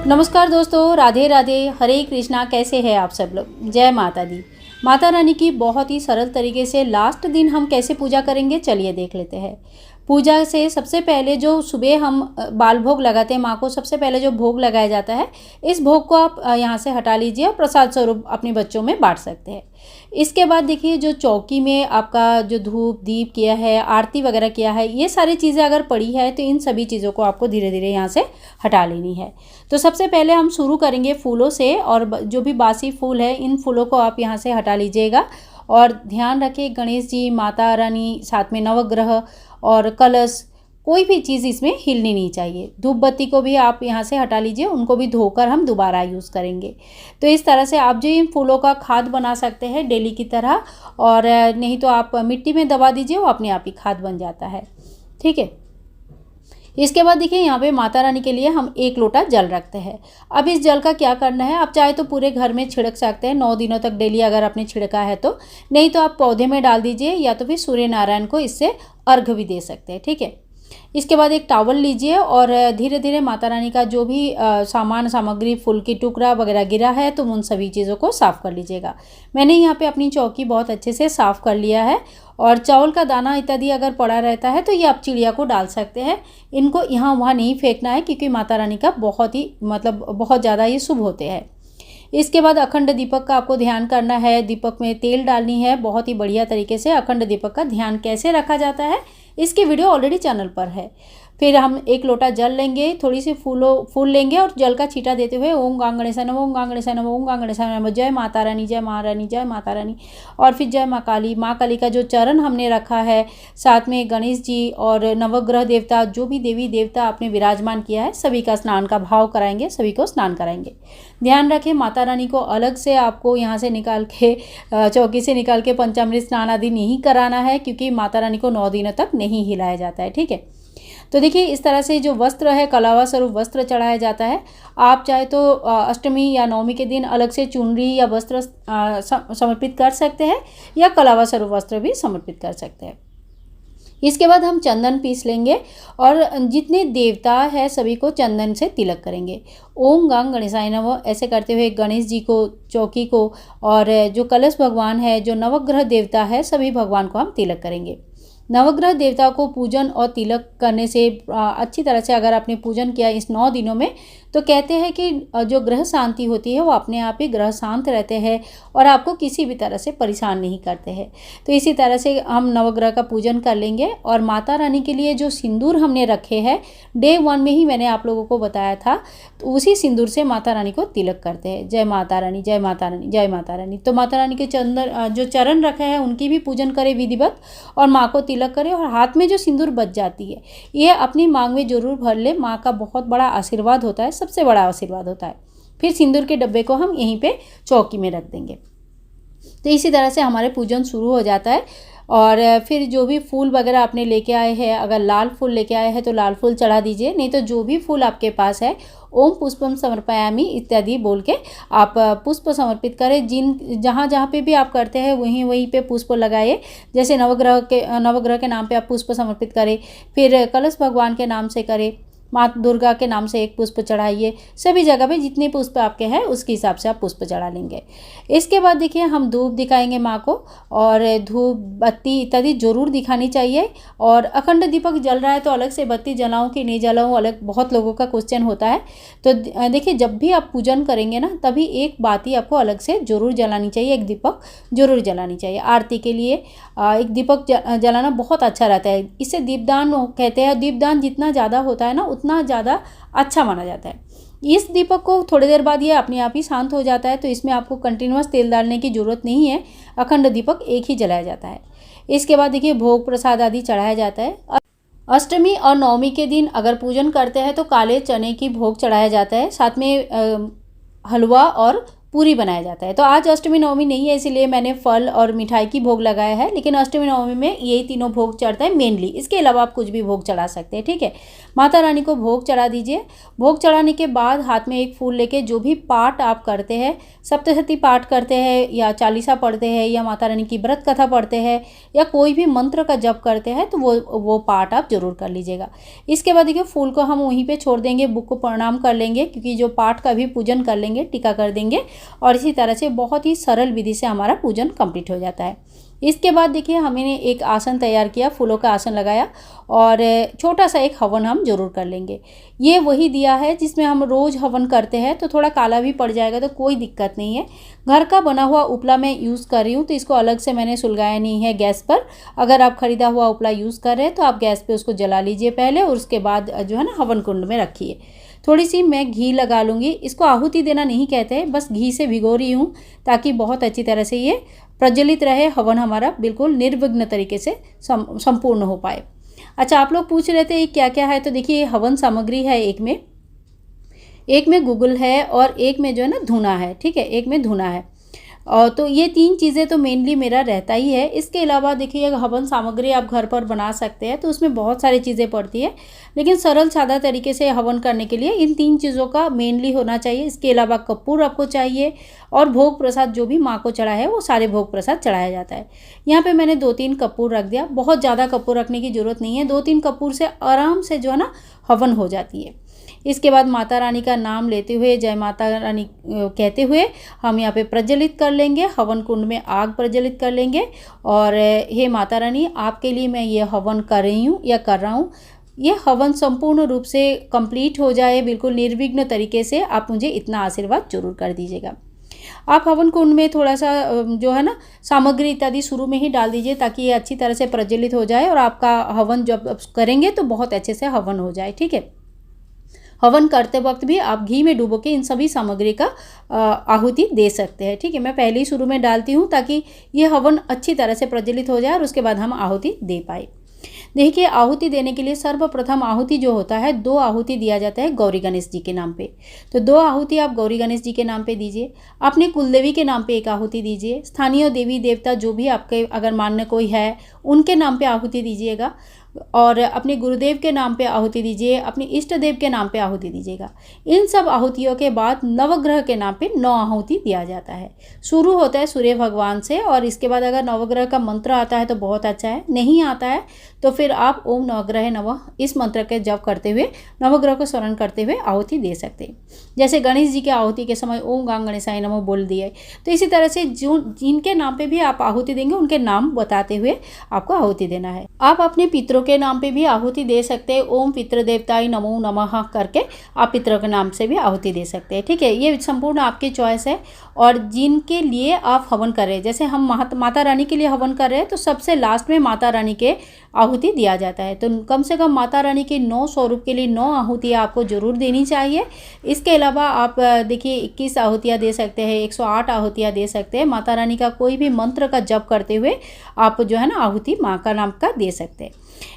नमस्कार दोस्तों, राधे राधे, हरे कृष्णा। कैसे हैं आप सब लोग? जय माता दी। माता रानी की बहुत ही सरल तरीके से लास्ट दिन हम कैसे पूजा करेंगे, चलिए देख लेते हैं। पूजा से सबसे पहले जो सुबह हम बाल भोग लगाते हैं माँ को, सबसे पहले जो भोग लगाया जाता है, इस भोग को आप यहाँ से हटा लीजिए और प्रसाद स्वरूप अपने बच्चों में बांट सकते हैं। इसके बाद देखिए, जो चौकी में आपका जो धूप दीप किया है, आरती वगैरह किया है, ये सारी चीज़ें अगर पड़ी है तो इन सभी चीज़ों को आपको धीरे धीरे यहाँ से हटा लेनी है। तो सबसे पहले हम शुरू करेंगे फूलों से, और जो भी बासी फूल है इन फूलों को आप यहाँ से हटा लीजिएगा। और ध्यान रखें, गणेश जी, माता रानी, साथ में नवग्रह और कलश, कोई भी चीज़ इसमें हिलनी नहीं चाहिए। धूप बत्ती को भी आप यहाँ से हटा लीजिए, उनको भी धोकर हम दोबारा यूज़ करेंगे। तो इस तरह से आप जो इन फूलों का खाद बना सकते हैं डेली की तरह, और नहीं तो आप मिट्टी में दबा दीजिए, वो अपने आप ही खाद बन जाता है। ठीक है। इसके बाद देखिए, यहाँ पे माता रानी के लिए हम 1 लोटा जल रखते हैं। अब इस जल का क्या करना है, आप चाहे तो पूरे घर में छिड़क सकते हैं 9 दिनों तक डेली, अगर आपने छिड़का है तो। नहीं तो आप पौधे में डाल दीजिए, या तो फिर सूर्य नारायण को इससे अर्घ भी दे सकते हैं। ठीक है। इसके बाद एक टॉवल लीजिए और धीरे धीरे माता रानी का जो भी सामान सामग्री, फूल की टुकड़ा वगैरह गिरा है, तो उन सभी चीज़ों को साफ़ कर लीजिएगा। मैंने यहाँ पे अपनी चौकी बहुत अच्छे से साफ़ कर लिया है। और चावल का दाना इत्यादि अगर पड़ा रहता है तो ये आप चिड़िया को डाल सकते हैं। इनको यहाँ वहाँ नहीं फेंकना है, क्योंकि माता रानी का बहुत ही बहुत ज़्यादा ये शुभ होते हैं। इसके बाद अखंड दीपक का आपको ध्यान करना है। दीपक में तेल डालनी है बहुत ही बढ़िया तरीके से। अखंड दीपक का ध्यान कैसे रखा जाता है, इसकी वीडियो ऑलरेडी चैनल पर है। फिर हम 1 लोटा जल लेंगे, थोड़ी सी फूल लेंगे और जल का छींटा देते हुए ओम गंग गणेशाय नमः, ओम गंग गणेशाय नमः, ओम गंग गणेशाय नमः, जय माता रानी, जय महारानी, जय माता रानी। और फिर जय माँ काली। माँ काली का जो चरण हमने रखा है, साथ में गणेश जी और नवग्रह देवता, जो भी देवी देवता आपने विराजमान किया है, सभी का स्नान का भाव कराएंगे, सभी को स्नान कराएंगे। ध्यान रखें, माता रानी को अलग से आपको यहाँ से निकाल के, चौकी से निकाल के पंचामृत स्नान आदि नहीं कराना है, क्योंकि माता रानी को 9 दिनों तक नहीं हिलाया जाता है। ठीक है। तो देखिए, इस तरह से जो वस्त्र है, कलावा स्वरूप वस्त्र चढ़ाया जाता है। आप चाहे तो अष्टमी या नवमी के दिन अलग से चुनरी या वस्त्र समर्पित कर सकते हैं, या कलावा स्वरूप वस्त्र भी समर्पित कर सकते हैं। इसके बाद हम चंदन पीस लेंगे और जितने देवता है सभी को चंदन से तिलक करेंगे। ओम गंग गणेशाय नमः ऐसे करते हुए गणेश जी को, चौकी को, और जो कलश भगवान है, जो नवग्रह देवता है, सभी भगवान को हम तिलक करेंगे। नवग्रह देवता को पूजन और तिलक करने से अच्छी तरह से अगर आपने पूजन किया इस 9 दिनों में, तो कहते हैं कि जो ग्रह शांति होती है वो अपने आप ही ग्रह शांत रहते हैं और आपको किसी भी तरह से परेशान नहीं करते हैं। तो इसी तरह से हम नवग्रह का पूजन कर लेंगे। और माता रानी के लिए जो सिंदूर हमने रखे हैं, डे 1 में ही मैंने आप लोगों को बताया था, तो उसी सिंदूर से माता रानी को तिलक करते हैं। जय माता रानी, जय माता रानी, जय माता रानी। तो माता रानी के जो चरण रखे हैं उनकी भी पूजन करें विधिवत, और माँ को तिलक करें। और हाथ में जो सिंदूर बच जाती है, ये अपनी मांग में जरूर भर ले। माँ का बहुत बड़ा आशीर्वाद होता है, सबसे बड़ा आशीर्वाद होता है। फिर सिंदूर के डब्बे को हम यहीं पे चौकी में रख देंगे। तो इसी तरह से हमारे पूजन शुरू हो जाता है। और फिर जो भी फूल वगैरह आपने लेके आए हैं, अगर लाल फूल लेके आए हैं तो लाल फूल चढ़ा दीजिए, नहीं तो जो भी फूल आपके पास है, ओम पुष्पम समर्पयामि इत्यादि बोल के आप पुष्प समर्पित करें। जहाँ जहाँ पे भी आप करते हैं वहीं वहीं पे पुष्प लगाइए। जैसे नवग्रह के नाम पे आप पुष्प समर्पित करें, फिर कलश भगवान के नाम से करें, माँ दुर्गा के नाम से 1 पुष्प चढ़ाइए। सभी जगह पे जितने पुष्प आपके हैं उसके हिसाब से आप पुष्प चढ़ा लेंगे। इसके बाद देखिए, हम धूप दिखाएंगे माँ को, और धूप बत्ती इत्यादि जरूर दिखानी चाहिए। और अखंड दीपक जल रहा है तो अलग से बत्ती जलाऊं कि नहीं जलाऊं, अलग बहुत लोगों का क्वेश्चन होता है। तो देखिए, जब भी आप पूजन करेंगे ना, तभी एक बाती आपको अलग से जरूर जलानी चाहिए, एक दीपक जरूर जलानी चाहिए। आरती के लिए एक दीपक जलाना बहुत अच्छा रहता है। इसे दीपदान कहते हैं। दीपदान जितना ज़्यादा होता है ना, उतना ज़्यादा अच्छा माना जाता है। इस दीपक को थोड़ी देर बाद ये अपने आप ही शांत हो जाता है, तो इसमें आपको कंटिन्यूअस तेल डालने की ज़रूरत नहीं है। अखंड दीपक एक ही जलाया जाता है। इसके बाद देखिए, भोग प्रसाद आदि चढ़ाया जाता है। अष्टमी और नवमी के दिन अगर पूजन करते हैं तो काले चने की भोग चढ़ाया जाता है। साथ में हलवा और पूरी बनाया जाता है। तो आज अष्टमी नवमी नहीं है, इसीलिए मैंने फल और मिठाई की भोग लगाया है, लेकिन अष्टमी नवमी में यही तीनों भोग चढ़ता है मेनली। इसके अलावा आप कुछ भी भोग चढ़ा सकते हैं, ठीक है। माता रानी को भोग चढ़ा दीजिए। भोग चढ़ाने के बाद हाथ में एक फूल लेके जो भी पाठ आप करते हैं, सप्तशती पाठ करते हैं या चालीसा पढ़ते हैं या माता रानी की व्रत कथा पढ़ते हैं या कोई भी मंत्र का जप करते हैं, तो वो पाठ आप जरूर कर लीजिएगा। इसके बाद देखिए फूल को हम वहीं पे छोड़ देंगे, बुक को प्रणाम कर लेंगे, क्योंकि जो पाठ का भी पूजन कर लेंगे, टीका कर देंगे, और इसी तरह से बहुत ही सरल विधि से हमारा पूजन कंप्लीट हो जाता है। इसके बाद देखिए हमने एक आसन तैयार किया, फूलों का आसन लगाया और छोटा सा एक हवन हम जरूर कर लेंगे। ये वही दिया है जिसमें हम रोज़ हवन करते हैं, तो थोड़ा काला भी पड़ जाएगा तो कोई दिक्कत नहीं है। घर का बना हुआ उपला मैं यूज़ कर रही हूँ, तो इसको अलग से मैंने सुलगाया नहीं है गैस पर। अगर आप खरीदा हुआ उपला यूज़ कर रहे हैं तो आप गैस पे उसको जला लीजिए पहले, और उसके बाद जो है ना हवन कुंड में रखिए। थोड़ी सी मैं घी लगा लूँगी। इसको आहुति देना नहीं कहते हैं, बस घी से भिगो रही हूँ ताकि बहुत अच्छी तरह से ये प्रज्वलित रहे, हवन हमारा बिल्कुल निर्विघ्न तरीके से संपूर्ण हो पाए। अच्छा, आप लोग पूछ रहे थे ये क्या क्या है, तो देखिए हवन सामग्री है, एक में गुगुल है और एक में जो है ना धुना है, ठीक है, एक में धुना है। और तो ये 3 चीज़ें तो मेनली मेरा रहता ही है। इसके अलावा देखिए हवन सामग्री आप घर पर बना सकते हैं, तो उसमें बहुत सारी चीज़ें पड़ती है, लेकिन सरल सादा तरीके से हवन करने के लिए इन 3 चीज़ों का मेनली होना चाहिए। इसके अलावा कपूर आपको चाहिए, और भोग प्रसाद जो भी माँ को चढ़ा है वो सारे भोग प्रसाद चढ़ाया जाता है। यहाँ पे मैंने 2-3 कपूर रख दिया, बहुत ज़्यादा कपूर रखने की ज़रूरत नहीं है, 2-3 कपूर से आराम से जो है ना हवन हो जाती है। इसके बाद माता रानी का नाम लेते हुए, जय माता रानी कहते हुए हम यहाँ पे प्रज्वलित कर लेंगे, हवन कुंड में आग प्रज्वलित कर लेंगे। और हे माता रानी, आपके लिए मैं ये हवन कर रही हूँ या कर रहा हूँ, ये हवन संपूर्ण रूप से कंप्लीट हो जाए बिल्कुल निर्विघ्न तरीके से, आप मुझे इतना आशीर्वाद जरूर कर दीजिएगा। आप हवन कुंड में थोड़ा सा जो है ना सामग्री इत्यादि शुरू में ही डाल दीजिए, ताकि ये अच्छी तरह से प्रज्वलित हो जाए और आपका हवन जब करेंगे तो बहुत अच्छे से हवन हो जाए, ठीक है। हवन करते वक्त भी आप घी में डुबो के इन सभी सामग्री का आहुति दे सकते हैं, ठीक है। मैं पहले ही शुरू में डालती हूँ ताकि ये हवन अच्छी तरह से प्रज्वलित हो जाए और उसके बाद हम आहुति दे पाए। देखिए आहुति देने के लिए सर्वप्रथम आहुति जो होता है, 2 आहुति दिया जाता है गौरी गणेश जी के नाम पे। तो 2 आहुति आप गौरी गणेश जी के नाम पे दीजिए। अपने कुलदेवी के नाम पे एक आहुति दीजिए। स्थानीय देवी देवता जो भी आपके अगर मान्य कोई है उनके नाम पे आहुति दीजिएगा, और अपने गुरुदेव के नाम पे आहुति दीजिए, अपने इष्ट देव के नाम पे आहुति दीजिएगा। इन सब आहुतियों के बाद नवग्रह के नाम पे 9 आहुति दिया जाता है। शुरू होता है सूर्य भगवान से, और इसके बाद अगर नवग्रह का मंत्र आता है तो बहुत अच्छा है, नहीं आता है तो फिर आप ओम नवग्रह नमः इस मंत्र के जप करते हुए, नवग्रह को स्मरण करते हुए आहुति दे सकते हैं। जैसे गणेश जी के आहुति के समय ओम गांग गणेशाय नमः बोल दिए, तो इसी तरह से जो जिनके नाम पे भी आप आहुति देंगे उनके नाम बताते हुए आपको आहुति देना है। आप अपने पितरों के नाम पे भी आहुति दे सकते हैं। ओम पितृ देवताय नमो नमः करके आप पितरों के नाम से भी आहुति दे सकते हैं, ठीक है। ये संपूर्ण आपकी चॉइस है। और जिनके लिए आप हवन कर रहे हैं, जैसे हम माता रानी के लिए हवन कर रहे हैं, तो सबसे लास्ट में माता रानी के आहुति दिया जाता है। तो कम से कम माता रानी के 9 स्वरूप के लिए 9 आहुतियाँ आपको जरूर देनी चाहिए। इसके अलावा आप देखिए 21 आहुतियाँ दे सकते हैं, 108 आहुतियाँ दे सकते हैं। माता रानी का कोई भी मंत्र का जप करते हुए आप जो है ना आहुति माँ का नाम का दे सकते हैं।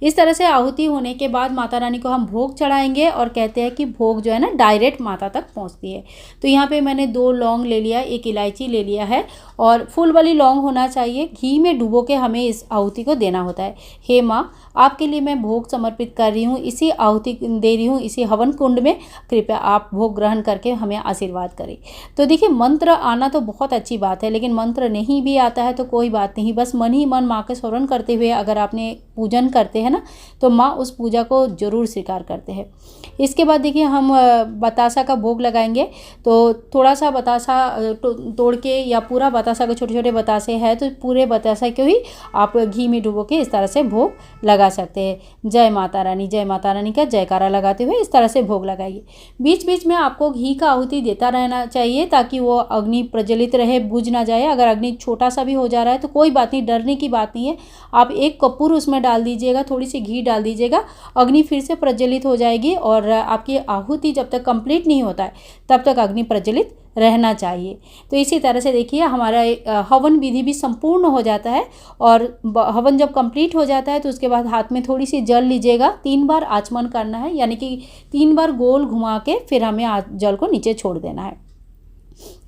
इस तरह से आहुति होने के बाद माता रानी को हम भोग चढ़ाएंगे, और कहते हैं कि भोग जो है ना डायरेक्ट माता तक पहुंचती है। तो यहाँ पे मैंने 2 लौंग ले लिया, 1 इलायची ले लिया है, और फूल वाली लौंग होना चाहिए। घी में डुबो के हमें इस आहुति को देना होता है। हे माँ, आपके लिए मैं भोग समर्पित कर रही हूँ, इसी आहुति दे रही हूँ इसी हवन कुंड में, कृपया आप भोग ग्रहण करके हमें आशीर्वाद करें। तो देखिए मंत्र आना तो बहुत अच्छी बात है, लेकिन मंत्र नहीं भी आता है तो कोई बात नहीं, बस मन ही मन माँ के स्मरण करते हुए अगर आपने पूजन करते हैं ना, तो माँ उस पूजा को जरूर स्वीकार करते हैं। इसके बाद देखिए हम बतासा का भोग लगाएंगे। तो थोड़ा सा बतासा तोड़ के, या पूरा बतासा के छोटे छोटे बतासे हैं तो पूरे बतासा को ही आप घी में डुबो के इस तरह से भोग लगा सकते हैं। जय माता रानी का जयकारा लगाते हुए इस तरह से भोग लगाइए। बीच बीच में आपको घी का आहुति देता रहना चाहिए, ताकि वो अग्नि प्रज्वलित रहे, बुझ ना जाए। अगर अग्नि छोटा सा भी हो जा रहा है तो कोई बात नहीं, डरने की बात नहीं है। आप 1 कपूर उसमें डाल दीजिएगा, थोड़ी सी घी डाल दीजिएगा, अग्नि फिर से प्रज्वलित हो जाएगी, और आपकी आहुति जब तक कंप्लीट नहीं होता है तब तक अग्नि प्रज्वलित रहना चाहिए। तो इसी तरह से देखिए हमारा हवन विधि भी संपूर्ण हो जाता है, और हवन जब कंप्लीट हो जाता है तो उसके बाद हाथ में थोड़ी सी जल लीजिएगा। 3 बार आचमन करना है, यानी कि 3 बार गोल घुमा के फिर हमें जल को नीचे छोड़ देना है।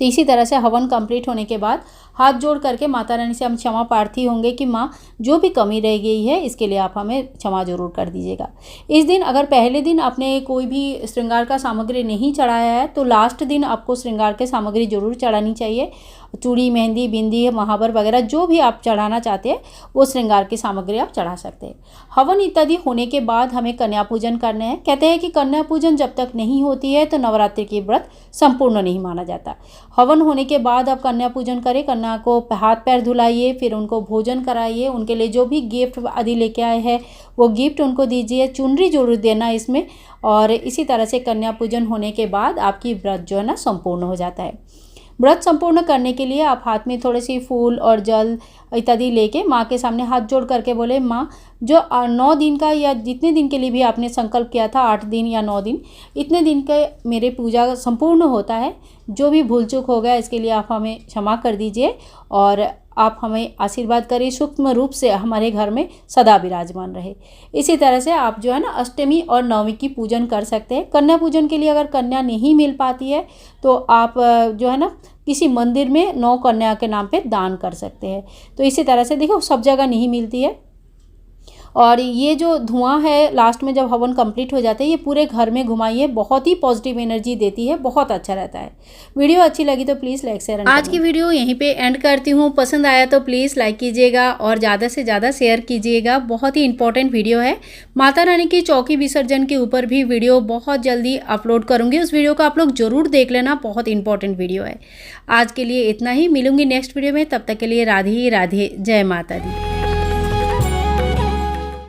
तो इसी तरह से हवन कंप्लीट होने के बाद हाथ जोड़ करके माता रानी से हम क्षमा प्रार्थी होंगे कि माँ जो भी कमी रह गई है इसके लिए आप हमें क्षमा जरूर कर दीजिएगा। इस दिन अगर पहले दिन आपने कोई भी श्रृंगार का सामग्री नहीं चढ़ाया है तो लास्ट दिन आपको श्रृंगार के सामग्री जरूर चढ़ानी चाहिए। चूड़ी, मेहंदी, बिंदी, महावर वगैरह जो भी आप चढ़ाना चाहते हैं वो श्रृंगार की सामग्री आप चढ़ा सकते हैं। हवन इत्यादि होने के बाद हमें कन्या पूजन करने हैं। कहते हैं कि कन्या पूजन जब तक नहीं होती है तो नवरात्रि की व्रत संपूर्ण नहीं माना जाता। हवन होने के बाद आप कन्या पूजन करें, कन्या को हाथ पैर धुलाइए, फिर उनको भोजन कराइए, उनके लिए जो भी गिफ्ट आदि लेके आए हैं वो गिफ्ट उनको दीजिए, चुनरी जरूर देना इसमें। और इसी तरह से कन्या पूजन होने के बाद आपकी व्रत जो है ना संपूर्ण हो जाता है। व्रत संपूर्ण करने के लिए आप हाथ में थोड़े सी फूल और जल इत्यादि लेके माँ के सामने हाथ जोड़ करके बोले, माँ जो 9 दिन का या जितने दिन के लिए भी आपने संकल्प किया था, 8 दिन या 9 दिन, इतने दिन के मेरे पूजा संपूर्ण होता है। जो भी भूल चूक हो गया इसके लिए आप हमें क्षमा कर दीजिए और आप हमें आशीर्वाद करिए, सूक्ष्म रूप से हमारे घर में सदा विराजमान रहे। इसी तरह से आप जो है ना अष्टमी और नवमी की पूजन कर सकते हैं। कन्या पूजन के लिए अगर कन्या नहीं मिल पाती है तो आप जो है ना किसी मंदिर में 9 कन्या के नाम पे दान कर सकते हैं। तो इसी तरह से देखो सब जगह नहीं मिलती है। और ये जो धुआं है लास्ट में जब हवन कंप्लीट हो जाता है ये पूरे घर में घुमाइए, बहुत ही पॉजिटिव एनर्जी देती है, बहुत अच्छा रहता है। वीडियो अच्छी लगी तो प्लीज़ लाइक शेयर। आज की वीडियो यहीं पे एंड करती हूँ। पसंद आया तो प्लीज़ लाइक कीजिएगा और ज़्यादा से ज़्यादा शेयर कीजिएगा। बहुत ही इंपॉर्टेंट वीडियो है। माता रानी की चौकी विसर्जन के ऊपर भी वीडियो बहुत जल्दी अपलोड करूँगी, उस वीडियो को आप लोग ज़रूर देख लेना, बहुत इंपॉर्टेंट वीडियो है। आज के लिए इतना ही, मिलूंगी नेक्स्ट वीडियो में। तब तक के लिए राधे राधे, जय माता दी।